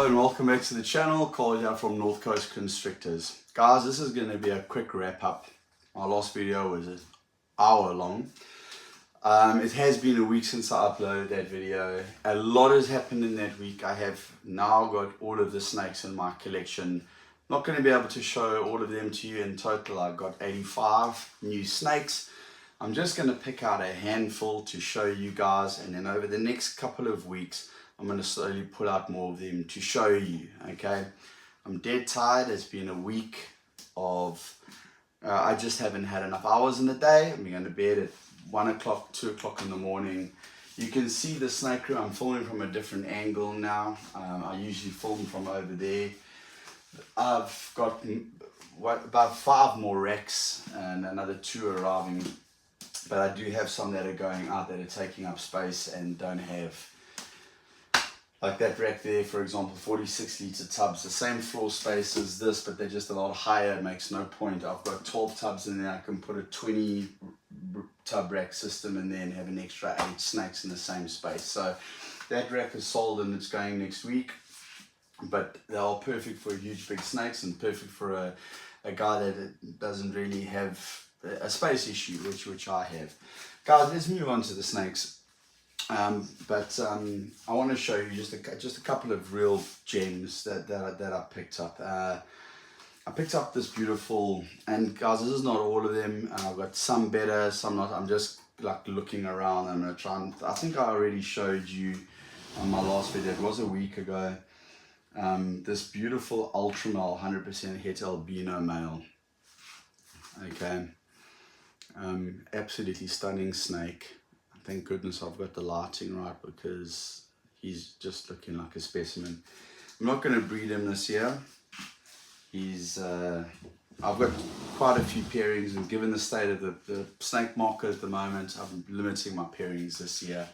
Hello and welcome back to the channel. Call here from North Coast Constrictors. Guys, this is going to be a quick wrap up. My last video was an hour long. It has been a week since I uploaded that video. A lot has happened in that week. I have now got all of the snakes in my collection. Not going to be able to show all of them to you in total. I've got 85 new snakes. I'm just going to pick out a handful to show you guys, and then over the next couple of weeks I'm going to slowly pull out more of them to show you. Okay, I'm dead tired. It's been a week of I just haven't had enough hours in the day. I'm going to bed at 1 o'clock, 2 o'clock in the morning. You can see the snake room. I'm filming from a different angle now. I usually film from over there. I've got about 5 more racks and another 2 arriving, but I do have some that are going out that are taking up space and don't have, like that rack there, for example, 46 litre tubs, the same floor space as this, but they're just a lot higher. It makes no point. I've got 12 tubs in there. I can put a 20 tub rack system in there and have an extra 8 snakes in the same space. So that rack is sold and it's going next week, but they are perfect for huge big snakes and perfect for a guy that doesn't really have a space issue, which I have. Guys, let's move on to the snakes. I want to show you just a couple of real gems that I picked up. I picked up this beautiful, and guys, this is not all of them. I've got some better, some not. I'm just like looking around. I'm gonna try and, I think I already showed you on my last video. It was a week ago. This beautiful ultra male 100% het albino male. Okay, absolutely stunning snake. Thank goodness I've got the lighting right, because he's just looking like a specimen. I'm not going to breed him this year. I've got quite a few pairings, and given the state of the snake market at the moment, I'm limiting my pairings this year.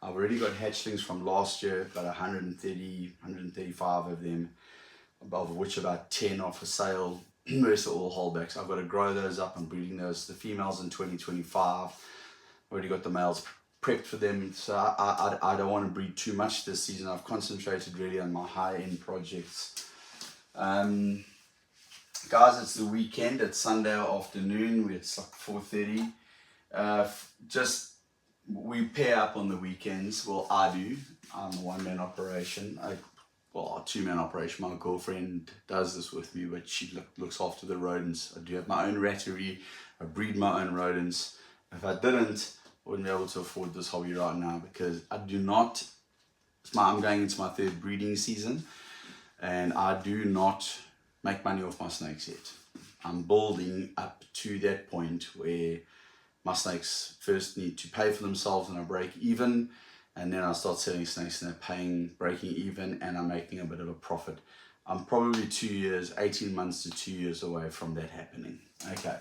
I've already got hatchlings from last year, about 130, 135 of them, of which about 10 are for sale. Most are all holdbacks. I've got to grow those up. I'm breeding those, the females in 2025. Already got the males prepped for them, so I don't want to breed too much this season. I've concentrated really on my high-end projects. Guys, it's the weekend. It's Sunday afternoon. It's like 4:30. We pair up on the weekends. Well, I do. I'm a one-man operation. A 2-man operation. My girlfriend does this with me, but she looks after the rodents. I do have my own rattery. I breed my own rodents. If I didn't, I wouldn't be able to afford this hobby right now, because I do not, I'm going into my 3rd breeding season, and I do not make money off my snakes yet. I'm building up to that point where my snakes first need to pay for themselves and I break even, and then I start selling snakes and they're breaking even, and I'm making a bit of a profit. I'm probably 18 months to 2 years away from that happening. Okay.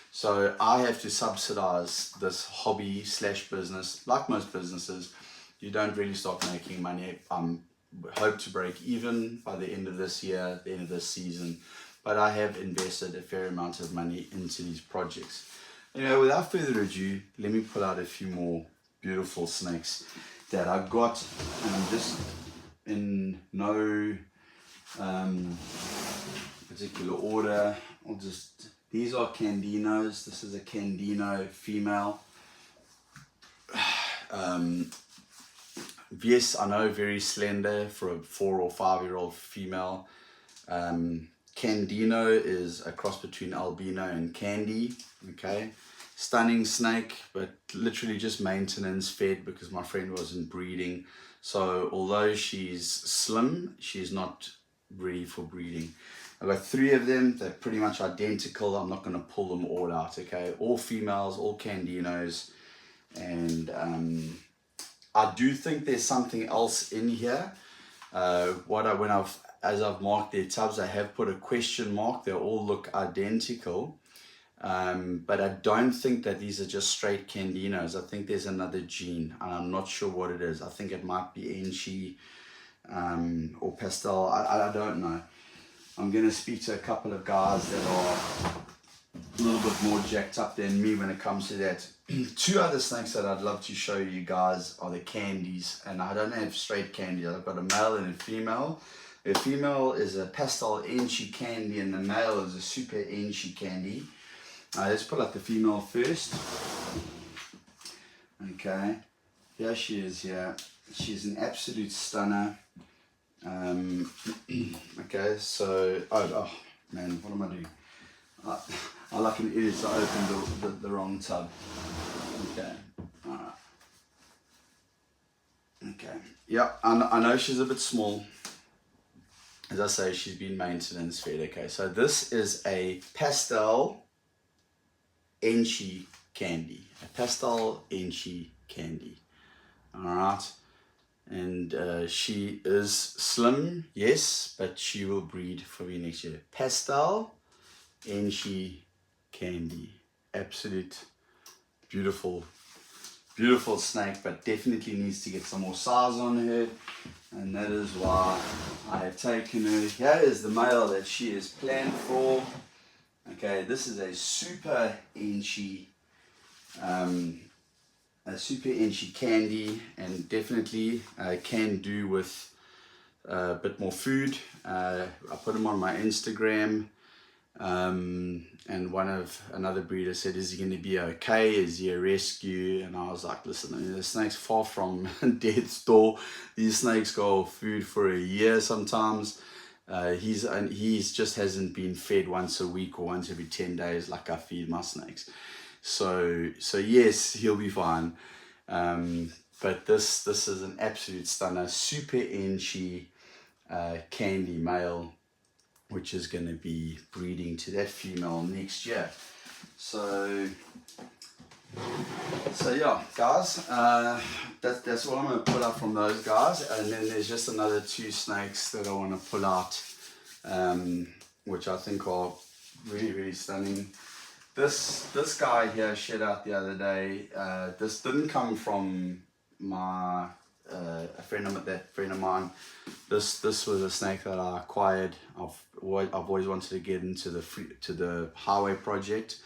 So I have to subsidize this hobby / business. Like most businesses, you don't really start making money. I hope to break even by the end of this year, the end of this season. But I have invested a fair amount of money into these projects. Anyway, without further ado, let me pull out a few more beautiful snakes that I got. And I'm just in no particular order. These are Candinos. This is a Candino female. Yes, I know, very slender for a 4 or 5-year-old female. Candino is a cross between albino and candy. Okay, stunning snake, but literally just maintenance fed, because my friend wasn't breeding. So although she's slim, she's not ready for breeding. I've got 3 of them. They're pretty much identical. I'm not going to pull them all out, okay? All females, all Candinos. And I do think there's something else in here. As I've marked their tubs, I have put a question mark. They all look identical. But I don't think that these are just straight Candinos. I think there's another gene, and I'm not sure what it is. I think it might be Enchi or Pastel. I don't know. I'm going to speak to a couple of guys that are a little bit more jacked up than me when it comes to that. 2 other snakes that I'd love to show you guys are the candies, and I don't have straight candies. I've got a male and a female. The female is a pastel Enchi candy and the male is a super Enchi candy. Let's pull out the female first. Okay, here she is here. She's an absolute stunner. Okay, so, oh man, what am I doing? I like an idiot, so I opened the wrong tub. Okay, alright. Okay, yeah, I know she's a bit small. As I say, she's been maintenance fed. Okay, so this is a pastel Enchi candy. A pastel Enchi candy. Alright. And she is slim, yes, but she will breed for me next year. Pastel Enchi candy. Absolute beautiful, beautiful snake, but definitely needs to get some more size on her. And that is why I have taken her. Here is the male that she is planned for. Okay, this is a super Enchi, candy, and definitely can do with a bit more food. I put them on my Instagram, and another breeder said, is he going to be okay? Is he a rescue? And I was like, listen, the snake's far from death's door. These snakes go off food for a year sometimes. He's just hasn't been fed once a week or once every 10 days like I feed my snakes. So yes, he'll be fine. But this is an absolute stunner, super Enchi candy male, which is going to be breeding to that female next year. So yeah, guys, that's all I'm going to pull out from those guys. And then there's just another 2 snakes that I want to pull out, which I think are really, really stunning. This guy here shed out the other day. This didn't come from my a friend of mine. This was a snake that I acquired. I've always wanted to get into the highway project,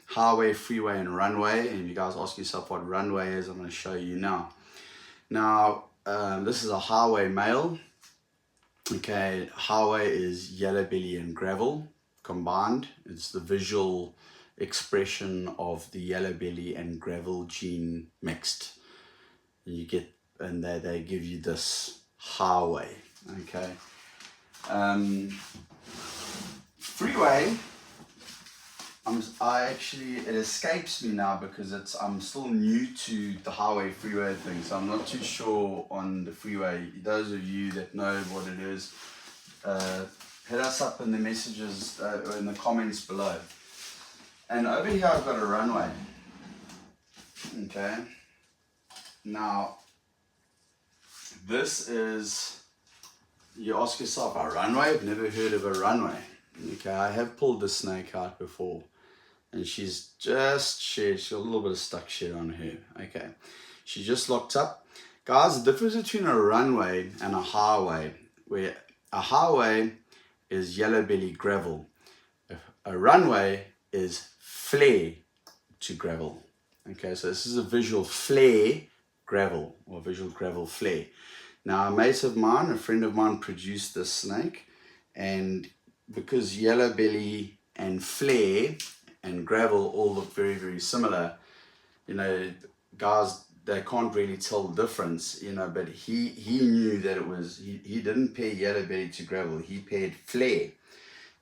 highway, freeway, and runway. And if you guys ask yourself what runway is, I'm going to show you now. Now this is a highway male. Okay, highway is yellow belly and gravel combined. It's the visual expression of the yellow belly and gravel gene mixed. You get, and they give you this highway. Okay, freeway. It escapes me now because I'm still new to the highway freeway thing, so I'm not too sure on the freeway. Those of you that know what it is, hit us up in the messages or in the comments below. And over here I've got a runway. Okay. Now, this is, you ask yourself, a runway? I've never heard of a runway. Okay, I have pulled this snake out before, and she's just shed. She's got a little bit of stuck shed on her. Okay, she just locked up. Guys, the difference between a runway and a highway, where a highway is yellow belly gravel. A runway is flare to gravel. Okay, so this is a visual flare gravel, or visual gravel flare. Now, a mate of mine, a friend of mine, produced this snake, and because yellow belly and flare and gravel all look very, very similar, you know, guys, they can't really tell the difference, you know, but he knew that it was, he didn't pair yellow belly to gravel, he paired flare.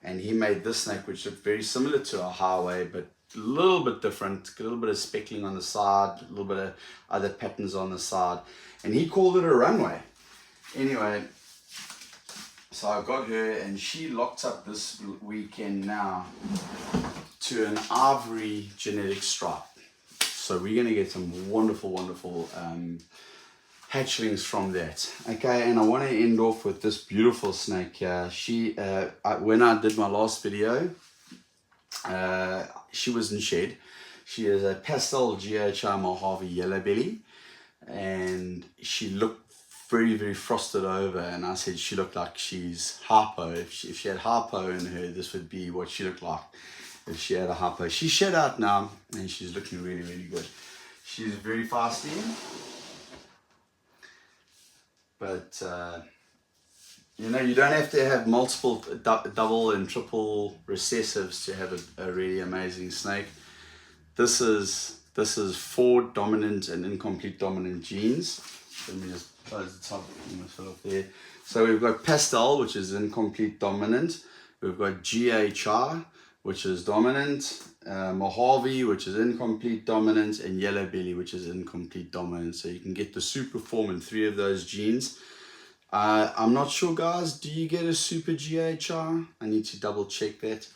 And he made this snake, which looked very similar to a highway, but a little bit different, a little bit of speckling on the side, a little bit of other patterns on the side. And he called it a runway. Anyway, so I got her, and she locked up this weekend now to an ivory genetic stripe. So we're going to get some wonderful, wonderful hatchlings from that. Okay, and I want to end off with this beautiful snake here. When I did my last video, she was in shed. She is a pastel GHI Mojave yellow belly, and she looked very, very frosted over, and I said she looked like she's hypo. If she had hypo in her, this would be what she looked like if she had a hypo. She's shed out now, and she's looking really, really good. She's very feisty, but You know, you don't have to have multiple double and triple recessives to have a really amazing snake. This is 4 dominant and incomplete dominant genes. Let me just close the top off there. So we've got Pastel, which is incomplete dominant. We've got GHR, which is dominant. Mojave, which is incomplete dominant, and Yellow Belly, which is incomplete dominant. So you can get the super form in 3 of those genes. I'm not sure, guys, do you get a super GHR? I need to double check that.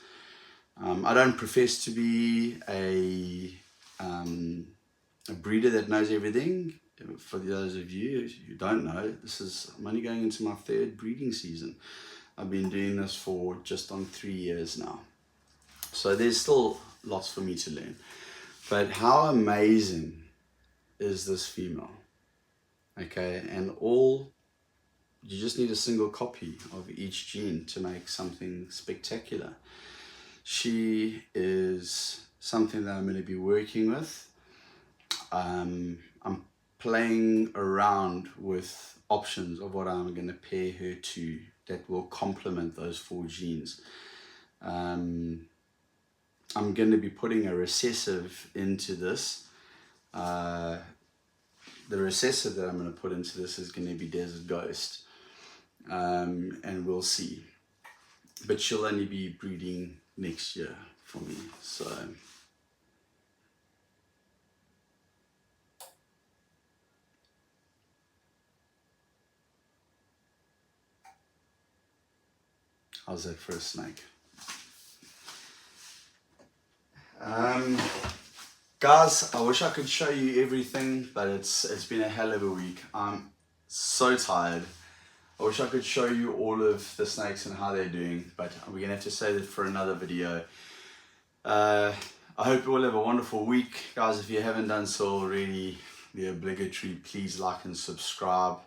I don't profess to be a breeder that knows everything. For those of you who don't know, I'm only going into my 3rd breeding season. I've been doing this for just on 3 years now. So there's still lots for me to learn. But how amazing is this female? Okay, and you just need a single copy of each gene to make something spectacular. She is something that I'm going to be working with. I'm playing around with options of what I'm going to pair her to that will complement those 4 genes. I'm going to be putting a recessive into this. The recessive that I'm going to put into this is going to be Desert Ghost. And we'll see. But she'll only be breeding next year for me. So how's that for a snake? Guys, I wish I could show you everything, but it's been a hell of a week. I'm so tired. I wish I could show you all of the snakes and how they're doing, but we're gonna have to save it for another video. I hope you all have a wonderful week. Guys, if you haven't done so already, the obligatory, please like and subscribe.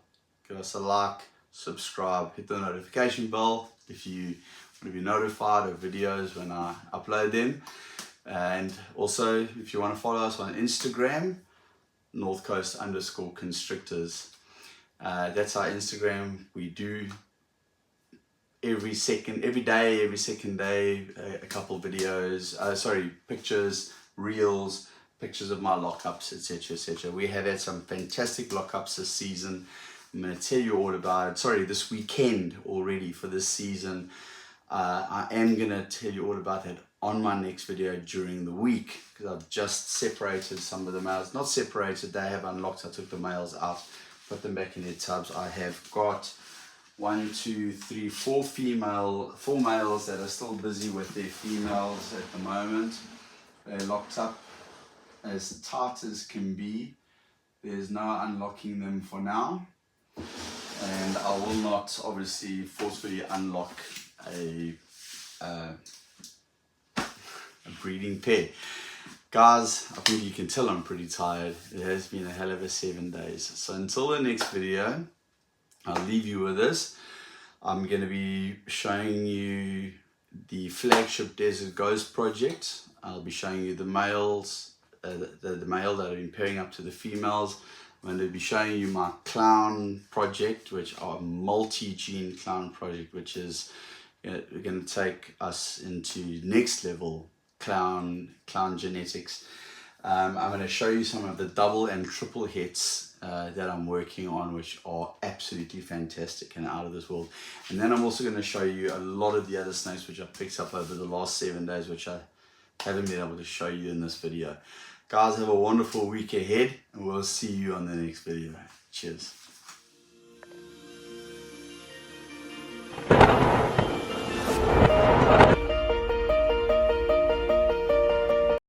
Give us a like, subscribe, hit the notification bell if you want to be notified of videos when I upload them. And also, if you want to follow us on Instagram, northcoast_constrictors. That's our Instagram. We do every second day, a couple videos, pictures, reels, pictures of my lockups, etc, etc. We have had some fantastic lockups this season. I'm going to tell you all about it. This weekend already for this season. I am going to tell you all about that on my next video during the week, because I've just separated some of the males. Not separated, they have unlocked. I took the males out, put them back in their tubs. I have got 4 males that are still busy with their females at the moment. They're locked up as tight as can be. There's no unlocking them for now, and I will not obviously forcefully unlock a breeding pair. Guys, I think you can tell I'm pretty tired. It has been a hell of a 7 days. So until the next video, I'll leave you with this. I'm going to be showing you the flagship Desert Ghost project. I'll be showing you the males, the male that I've been pairing up to the females. I'm going to be showing you my clown project, which are multi-gene clown project, which is going to take us into next level clown genetics. I'm going to show you some of the double and triple hits that I'm working on, which are absolutely fantastic and out of this world. And then I'm also going to show you a lot of the other snakes which I picked up over the last 7 days, which I haven't been able to show you in this video. Guys, have a wonderful week ahead, and we'll see you on the next video. Cheers.